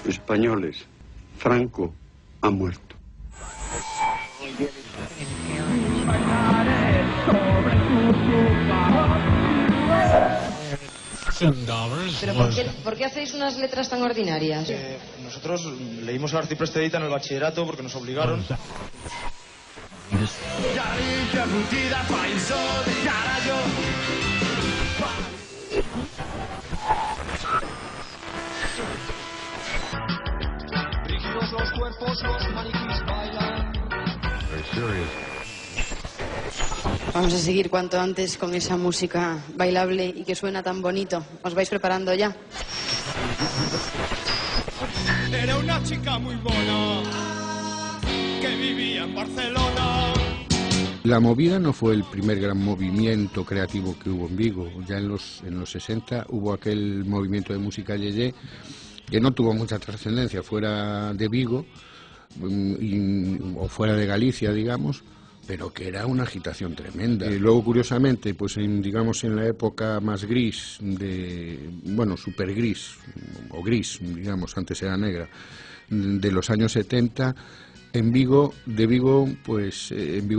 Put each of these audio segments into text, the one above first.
Españoles, Franco ha muerto. ¿Pero por qué hacéis unas letras tan ordinarias? Nosotros leímos el Arcipreste Edita en el bachillerato porque nos obligaron. Rígidos los cuerpos, los maniquís bailan. Vamos a seguir cuanto antes con esa música bailable y que suena tan bonito. ¿Os vais preparando ya? Era una chica muy mona que vivía en Barcelona. La movida no fue el primer gran movimiento creativo que hubo en Vigo. Ya en los 60 hubo aquel movimiento de música yeye que no tuvo mucha trascendencia fuera de Vigo o fuera de Galicia, digamos, pero que era una agitación tremenda. Y luego, curiosamente, pues digamos en la época más gris, super gris, o gris, digamos, antes era negra, de los años 70, en Vigo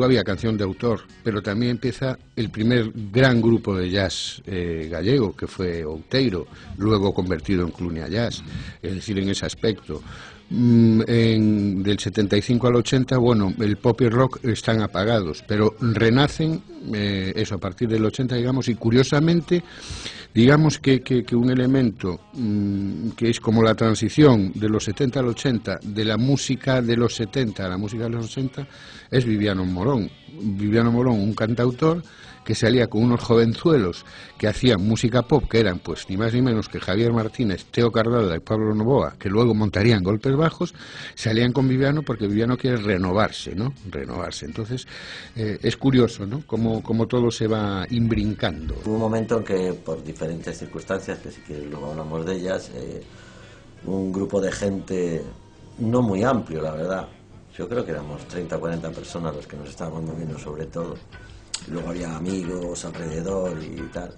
había canción de autor, pero también empieza el primer gran grupo de jazz gallego, que fue Outeiro, luego convertido en Clunia Jazz, es decir, en ese aspecto. Del 75 al 80, el pop y el rock están apagados, pero renacen, eso, a partir del 80, digamos, y curiosamente, digamos que un elemento que es como la transición de los 70 al 80, de la música de los 70 a la música de los 80, es Viviano Morón. Viviano Morón, un cantautor que salía con unos jovenzuelos que hacían música pop, que eran pues ni más ni menos que Javier Martínez, Teo Cardada y Pablo Novoa, que luego montarían Golpes Bajos, salían con Viviano porque Viviano quiere renovarse, ¿no? Renovarse. Entonces, es curioso, ¿no? Cómo todo se va imbrincando. Hubo un momento en que, por diferentes circunstancias, que si quieres luego hablamos de ellas, un grupo de gente no muy amplio, la verdad. Yo creo que éramos 30 o 40 personas los que nos estábamos moviendo sobre todo. Luego había amigos alrededor y tal.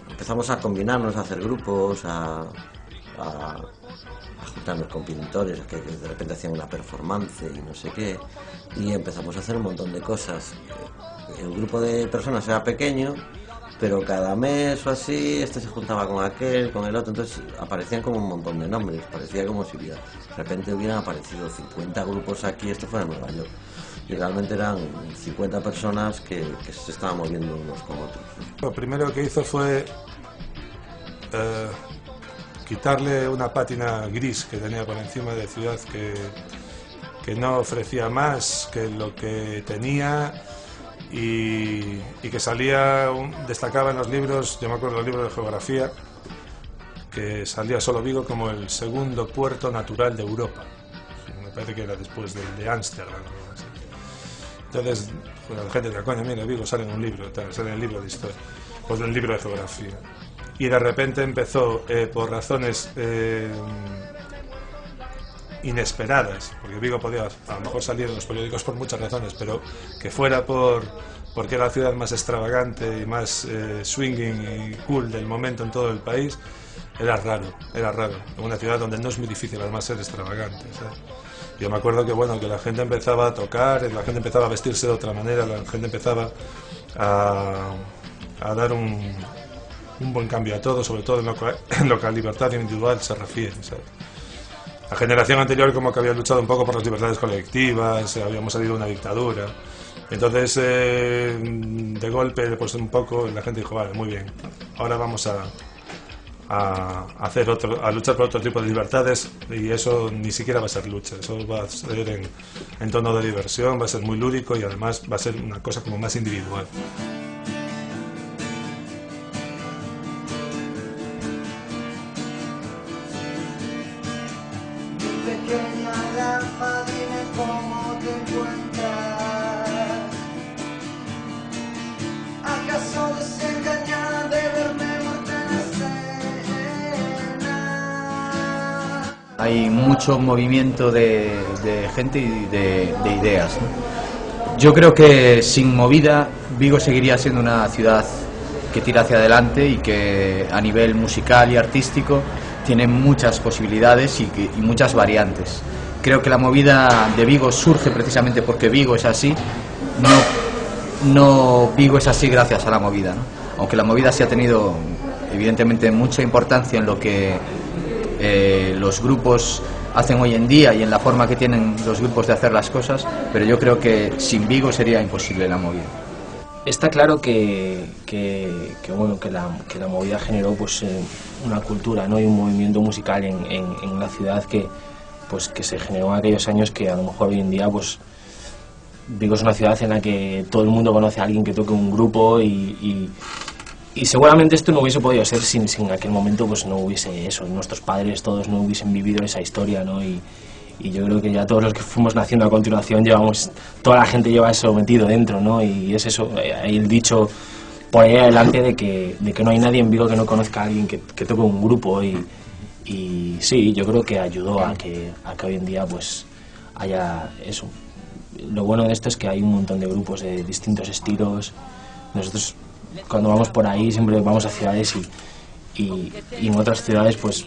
Empezamos a combinarnos, a hacer grupos, a juntarnos con pintores que de repente hacían una performance y no sé qué, y empezamos a hacer un montón de cosas. El grupo de personas era pequeño, pero cada mes o así se juntaba con aquel, con el otro, entonces aparecían como un montón de nombres, parecía como si de repente hubieran aparecido 50 grupos aquí. Esto fue en Nueva York, y realmente eran 50 personas que se estaban moviendo unos con otros. Lo primero que hizo fue quitarle una pátina gris que tenía por encima de Ciudad, que no ofrecía más que lo que tenía, y que destacaba en los libros. Yo me acuerdo de los libros de geografía, que salía solo Vigo como el segundo puerto natural de Europa. Me parece que era después de Ámsterdam. Entonces, la gente de la coña, mira, Vigo sale en un libro, sale en el libro de historia, pues en el libro de geografía. Y de repente empezó, por razones inesperadas, porque Vigo podía a lo mejor salir en los periódicos por muchas razones, pero que fuera porque era la ciudad más extravagante y más swinging y cool del momento en todo el país, era raro. En una ciudad donde no es muy difícil además ser extravagante, ¿sabes? Yo me acuerdo que la gente empezaba a tocar, la gente empezaba a vestirse de otra manera, la gente empezaba a dar un buen cambio a todo, sobre todo en lo que a libertad individual se refiere, ¿sabes? La generación anterior como que había luchado un poco por las libertades colectivas, habíamos salido de una dictadura. Entonces, de golpe, pues un poco, la gente dijo, vale, muy bien, ahora vamos a luchar por otro tipo de libertades, y eso ni siquiera va a ser lucha, eso va a ser en tono de diversión, va a ser muy lúdico y además va a ser una cosa como más individual. Hay mucho movimiento de gente y de ideas, ¿no? Yo creo que sin movida Vigo seguiría siendo una ciudad que tira hacia adelante y que a nivel musical y artístico tiene muchas posibilidades y muchas variantes. Creo que la movida de Vigo surge precisamente porque Vigo es así. No Vigo es así gracias a la movida, ¿no? Aunque la movida sí ha tenido evidentemente mucha importancia en lo que los grupos hacen hoy en día y en la forma que tienen los grupos de hacer las cosas, pero yo creo que sin Vigo sería imposible la movida. Está claro que la movida generó pues una cultura, ¿no? Y un movimiento musical en la ciudad que se generó en aquellos años, que a lo mejor hoy en día pues Vigo es una ciudad en la que todo el mundo conoce a alguien que toque un grupo y seguramente esto no hubiese podido ser sin aquel momento, pues no hubiese eso, nuestros padres todos no hubiesen vivido esa historia, ¿no? Y yo creo que ya todos los que fuimos naciendo a continuación toda la gente lleva eso metido dentro, ¿no? Y es eso, hay el dicho por ahí adelante de que no hay nadie en Vigo que no conozca a alguien que toque un grupo y sí, yo creo que ayudó a que hoy en día pues haya eso. Lo bueno de esto es que hay un montón de grupos de distintos estilos. Nosotros cuando vamos por ahí siempre vamos a ciudades y en otras ciudades pues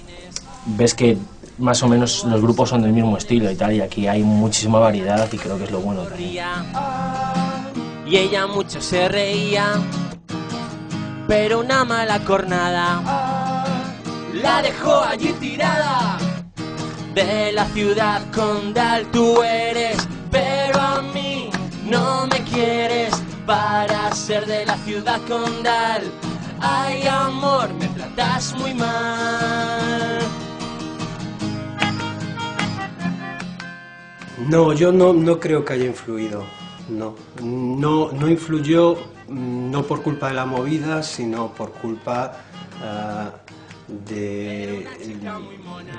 ves que más o menos los grupos son del mismo estilo y tal, y aquí hay muchísima variedad y creo que es lo bueno también. Y ella mucho se reía, pero una mala cornada la dejó allí tirada. De la ciudad condal tú eres, pero a mí no me quieres. Para ser de la ciudad condal, ay amor, me tratas muy mal. No, yo no creo que haya influido, no influyó, no por culpa de la movida, sino por culpa de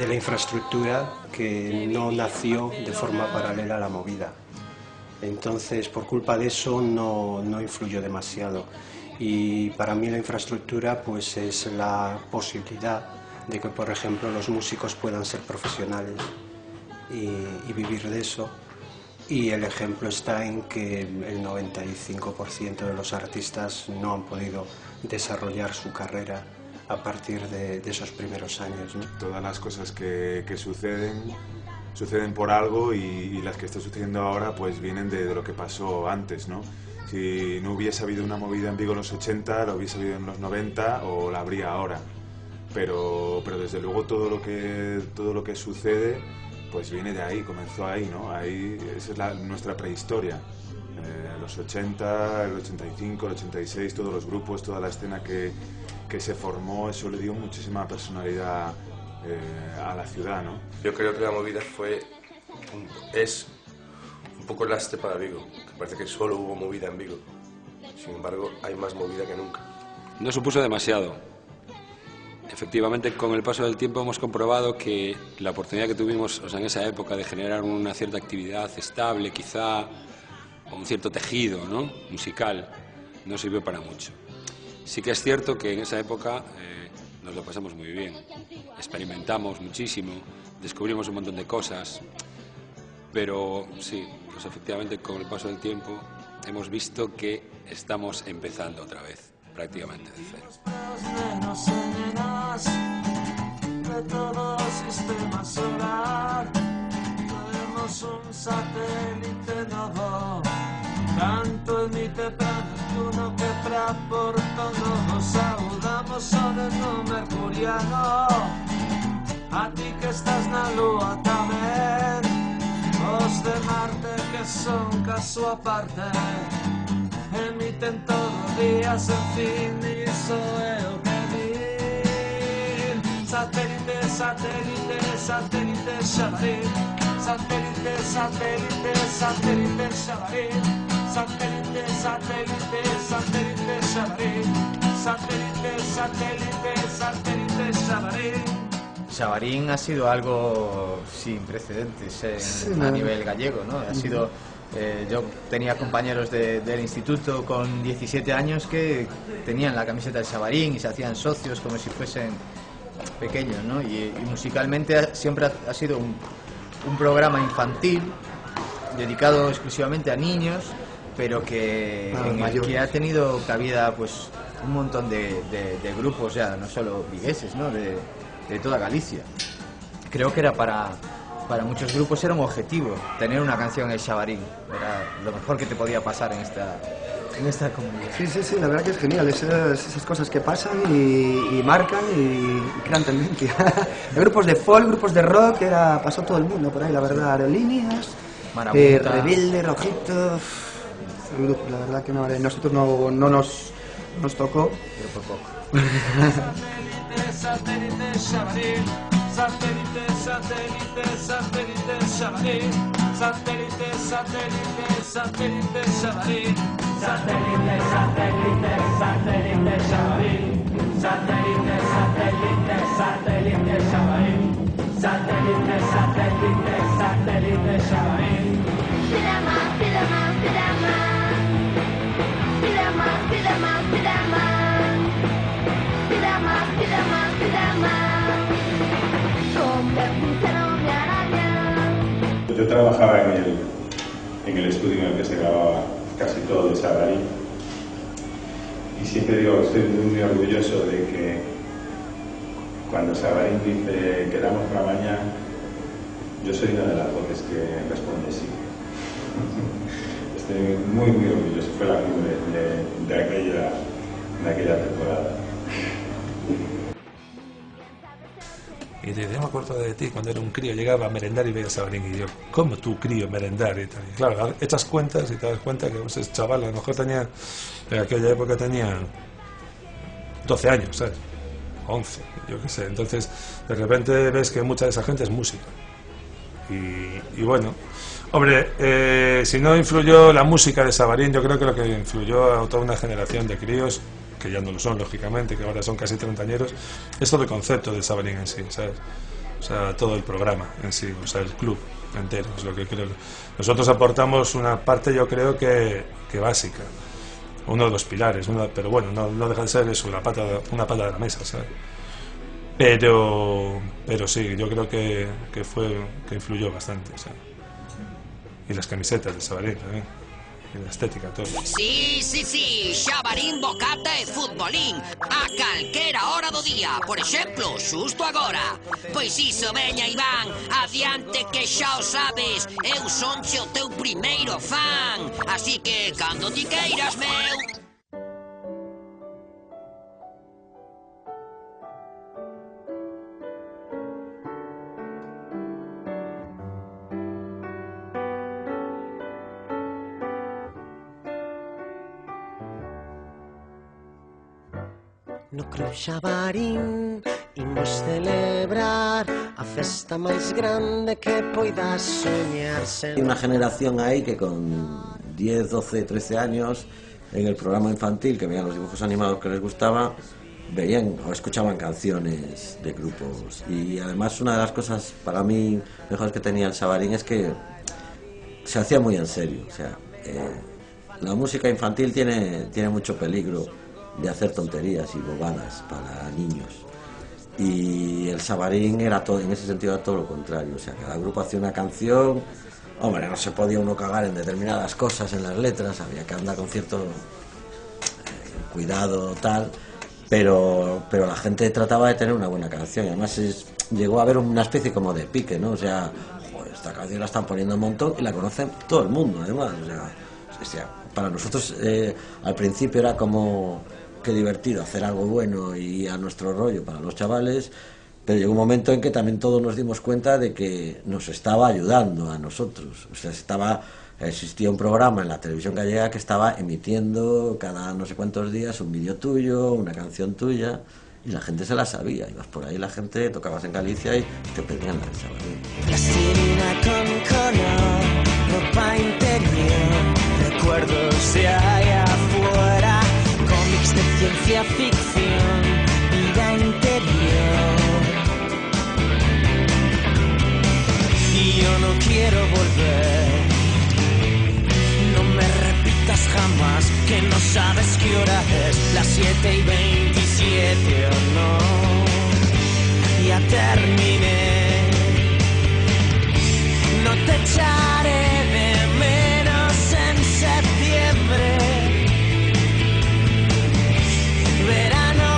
la infraestructura que no nació de forma paralela a la movida. Entonces, por culpa de eso no influyó demasiado. Y para mí la infraestructura pues es la posibilidad de que, por ejemplo, los músicos puedan ser profesionales y vivir de eso. Y el ejemplo está en que el 95% de los artistas no han podido desarrollar su carrera a partir de esos primeros años, ¿no? Todas las cosas que suceden por algo y las que están sucediendo ahora pues vienen de lo que pasó antes, ¿no? Si no hubiese habido una movida en Vigo en los 80, la hubiese habido en los 90 o la habría ahora. Pero desde luego todo lo que sucede pues viene de ahí, comenzó ahí, ¿no? Ahí, esa es nuestra prehistoria. Los 80, el 85, el 86, todos los grupos, toda la escena que se formó, eso le dio muchísima personalidad a la ciudad, ¿no? Yo creo que la movida es un poco lastre para Vigo, que parece que solo hubo movida en Vigo. Sin embargo, hay más movida que nunca. No supuso demasiado. Efectivamente, con el paso del tiempo hemos comprobado que la oportunidad que tuvimos, o sea, en esa época, de generar una cierta actividad estable, quizá, o un cierto tejido, ¿no?, musical, no sirvió para mucho. Sí que es cierto que en esa época nos lo pasamos muy bien, experimentamos muchísimo, descubrimos un montón de cosas, pero sí, pues efectivamente con el paso del tiempo hemos visto que estamos empezando otra vez, prácticamente de cero. De todo sistema solar, tenemos un satélite nuevo, tanto emite para Neptuno que para Porto nos saudamos sobre no mercuriano. A ti que estás na lúa tamén, os de Marte que son caso aparte, emiten todo días en fin, iso é o que din. Satélite, satélite, satélite, xabarín. Satélite, satélite, satélite, xabarín. Satélite, satélite, satélite, xabarín. Satélite, satélite, satélite, xabarín. Xabarín ha sido algo sin precedentes a nivel gallego, ¿no? Ha sido, yo tenía compañeros del instituto con 17 años que tenían la camiseta de Xabarín y se hacían socios como si fuesen pequeños, ¿no? Y musicalmente siempre ha sido un programa infantil dedicado exclusivamente a niños, pero que ha tenido cabida pues un montón de grupos ya, no solo vigueses, ¿no? toda Galicia. Creo que era para muchos grupos era un objetivo tener una canción en Xabarín. Era lo mejor que te podía pasar en esta comunidad. Sí, la verdad que es genial, esas cosas que pasan y marcan y crean tendencia. De grupos de folk, grupos de rock, pasó todo el mundo por ahí, la verdad, Aerolíneas, Rebelde, Rojito, la verdad que no, nosotros no nos tocó. Pero por poco. Satélite Xabarín, satélite, satélite, satélite Xabarín, satélite, satélite, satélite Xabarín, satélite, satélite, satélite Xabarín, satélite, satélite, satélite Xabarín, satélite, satélite, satélite Xabarín. Pirama, pirama, pirama, pirama, pirama, pirama. Yo trabajaba en el estudio en el que se grababa casi todo de Xabarín y siempre digo que estoy muy orgulloso de que cuando Xabarín dice quedamos para mañana, yo soy una de las voces que responde sí. Estoy muy orgulloso, fue la cumbre de aquella temporada. Y dice, yo me acuerdo de ti cuando era un crío, llegaba a merendar y veía a Xabarín y yo, ¿cómo tú crío merendar? Y tal. Y claro, echas cuentas y te das cuenta que ese chaval a lo mejor tenía, en aquella época tenía 12 años, ¿sabes? 11, yo qué sé. Entonces, de repente ves que mucha de esa gente es música. Y bueno, hombre, si no influyó la música de Xabarín, yo creo que lo que influyó a toda una generación de críos, que ya no lo son, lógicamente, que ahora son casi treintañeros, es todo el concepto de Xabarín en sí, ¿sabes? O sea, todo el programa en sí, o sea, el club entero, es lo que creo. Nosotros aportamos una parte, yo creo que básica, uno de los pilares, pero bueno, no deja de ser eso, una pata de la mesa, ¿sabes? Pero sí, yo creo que influyó bastante, ¿sabes? Y las camisetas de Xabarín también. La estética, todo. Sí, Xabarín bocata e futbolín a calquera hora do día. Por exemplo, xusto agora. Pois iso, veña Iván, adiante que xa o sabes, eu sonche o teu primeiro fan. Así que, cando ti queiras, meu. No Club Xabarín imos celebrar a festa máis grande que poidas soñarse. Hay una generación ahí que con 10, 12, 13 años en el programa infantil que veían los dibujos animados que les gustaba, veían o escuchaban canciones de grupos. Y además una de las cosas para mí mejores que tenía el Xabarín es que se hacía muy en serio. O sea, la música infantil tiene mucho peligro de hacer tonterías y bobadas para niños, y el Xabarín era todo, en ese sentido era todo lo contrario. O sea, cada grupo hacía una canción, hombre, no se podía uno cagar en determinadas cosas en las letras, había que andar con cierto cuidado tal, pero la gente trataba de tener una buena canción, y además llegó a haber una especie como de pique, ¿no? O sea, joder, esta canción la están poniendo un montón y la conoce todo el mundo, además. O sea, para nosotros al principio era como qué divertido hacer algo bueno y a nuestro rollo para los chavales, pero llegó un momento en que también todos nos dimos cuenta de que nos estaba ayudando a nosotros. O sea, existía un programa en la televisión gallega que estaba emitiendo cada no sé cuántos días un vídeo tuyo, una canción tuya, y la gente se la sabía. Ibas por ahí, la gente, tocabas en Galicia y te pedían la de Xabarín. Plastilina con color, ropa interior, recuerdos de allá afuera, cómics de ciencia ficción, vida interior. Y yo no quiero volver, no me repitas jamás que no sabes qué hora es, las 7:27 o no, ya terminé, no te echaré de menos en septiembre, verano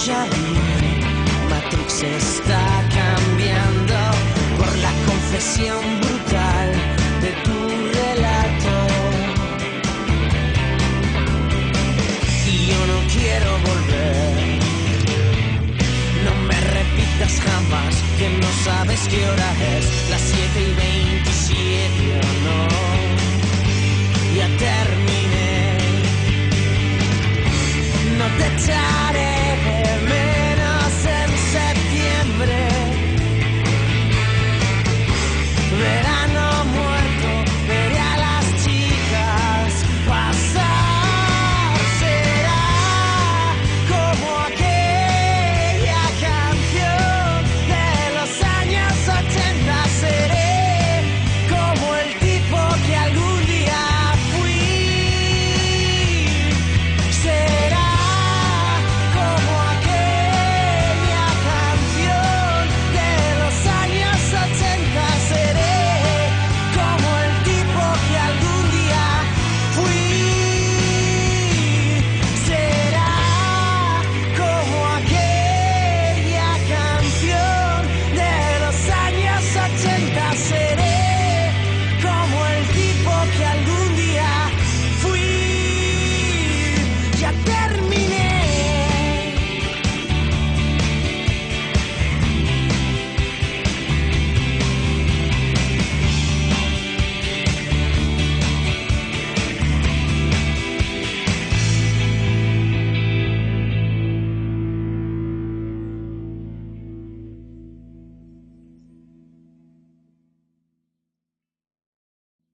deja vu. Matrix está cambiando por la confesión brutal de tu relato. Y yo no quiero volver. No me repitas jamás que no sabes qué hora es, las 7:27 o no. Ya terminé.